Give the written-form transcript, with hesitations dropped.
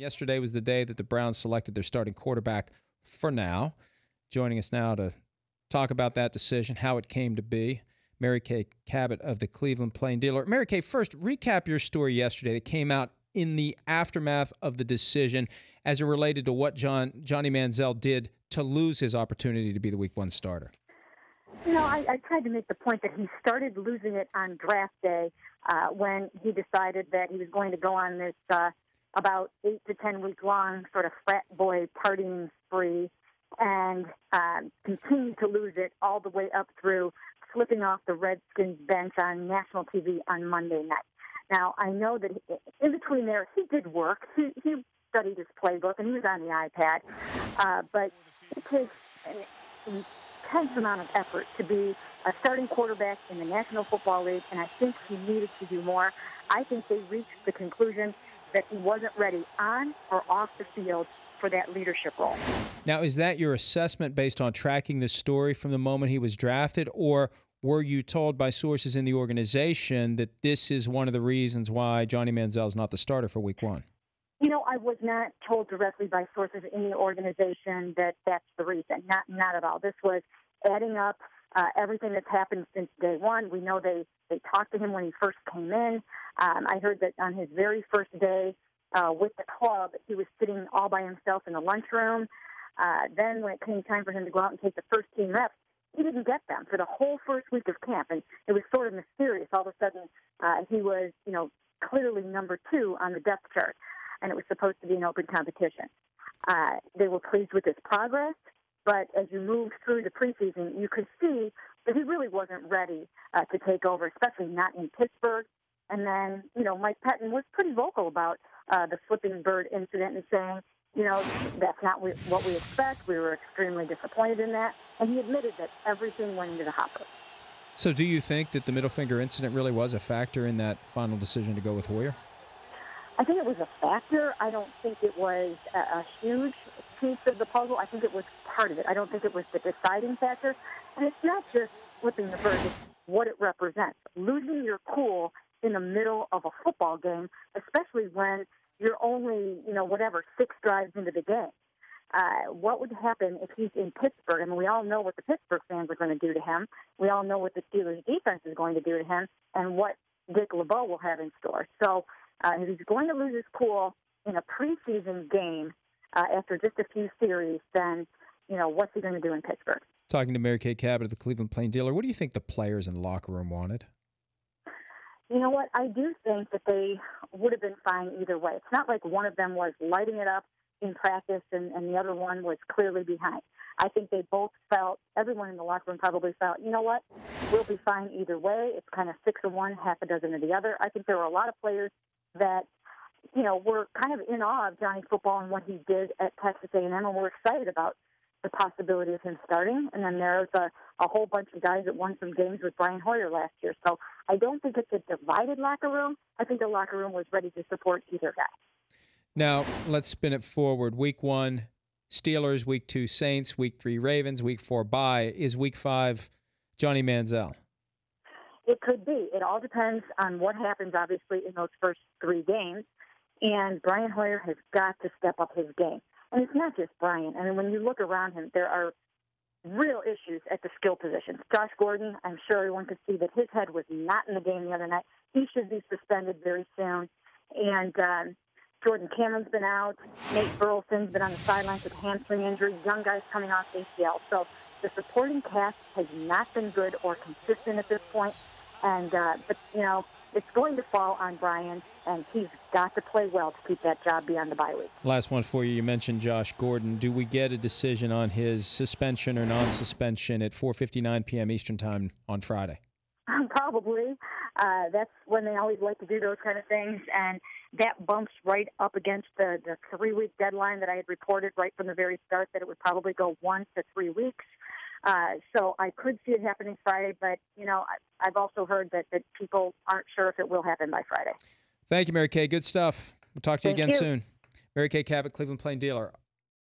Yesterday was the day that the Browns selected their starting quarterback for now. Joining us now to talk about that decision, how it came to be, Mary Kay Cabot of the Cleveland Plain Dealer. Mary Kay, first, recap your story yesterday that came out in the aftermath of the decision as it related to what Johnny Manziel did to lose his opportunity to be the Week 1 starter. You know, I tried to make the point that he started losing it on draft day when he decided that he was going to go on this about 8 to 10 week long sort of frat boy partying spree and continued to lose it all the way up through flipping off the Redskins bench on national TV on Monday night. Now, I know that in between there, he did work. He studied his playbook, and he was on the iPad. But it takes an intense amount of effort to be a starting quarterback in the National Football League, and I think he needed to do more. I think they reached the conclusion that he wasn't ready on or off the field for that leadership role. Now, is that your assessment based on tracking the story from the moment he was drafted, or were you told by sources in the organization that this is one of the reasons why Johnny Manziel is not the starter for Week 1? You know, I was not told directly by sources in the organization that that's the reason. Not at all. This was adding up everything that's happened since day one. We know they talked to him when he first came in. I heard that on his very first day with the club, he was sitting all by himself in the lunchroom. Then when it came time for him to go out and take the first team reps, he didn't get them for the whole first week of camp. And it was sort of mysterious. All of a sudden, he was, clearly number 2 on the depth chart. And it was supposed to be an open competition. They were pleased with his progress, but as you moved through the preseason, you could see that he really wasn't ready to take over, especially not in Pittsburgh. And then, Mike Pettin was pretty vocal about the flipping bird incident and saying, that's not what we expect. We were extremely disappointed in that. And he admitted that everything went into the hopper. So do you think that the middle finger incident really was a factor in that final decision to go with Hoyer? I think it was a factor. I don't think it was a huge piece of the puzzle. I think it was part of it. I don't think it was the deciding factor. And it's not just flipping the bird. It's what it represents. Losing your cool in the middle of a football game, especially when you're only, 6 drives into the game. What would happen if he's in Pittsburgh? I mean, we all know what the Pittsburgh fans are going to do to him. We all know what the Steelers defense is going to do to him and what Dick LeBeau will have in store. So if he's going to lose his cool in a preseason game after just a few series, then, what's he going to do in Pittsburgh? Talking to Mary Kay Cabot of the Cleveland Plain Dealer, what do you think the players in the locker room wanted? You know what? I do think that they would have been fine either way. It's not like one of them was lighting it up in practice and the other one was clearly behind. I think they both felt, everyone in the locker room probably felt, you know what, we'll be fine either way. It's kind of 6 of one, half a dozen of the other. I think there were a lot of players that, were kind of in awe of Johnny Football and what he did at Texas A&M, and were excited about the possibility of him starting. And then there's a whole bunch of guys that won some games with Brian Hoyer last year. So I don't think it's a divided locker room. I think the locker room was ready to support either guy. Now, let's spin it forward. Week 1, Steelers. Week 2, Saints. Week 3, Ravens. Week 4, bye. Is Week 5 Johnny Manziel? It could be. It all depends on what happens, obviously, in those first 3 games. And Brian Hoyer has got to step up his game. And it's not just Brian. I mean, when you look around him, there are real issues at the skill positions. Josh Gordon, I'm sure everyone could see that his head was not in the game the other night. He should be suspended very soon. And Jordan Cameron's been out. Nate Burleson's been on the sidelines with a hamstring injury. Young guys coming off ACL. So the supporting cast has not been good or consistent at this point. And, but it's going to fall on Brian, and he's got to play well to keep that job beyond the bye week. Last one for you. You mentioned Josh Gordon. Do we get a decision on his suspension or non-suspension at 4:59 p.m. Eastern Time on Friday? Probably. That's when they always like to do those kind of things, and that bumps right up against the 3-week deadline that I had reported right from the very start, that it would probably go 1 to 3 weeks. So I could see it happening Friday, but, I've also heard that people aren't sure if it will happen by Friday. Thank you, Mary Kay. Good stuff. We'll talk to you again Thank you soon. Mary Kay Cabot, Cleveland Plain Dealer.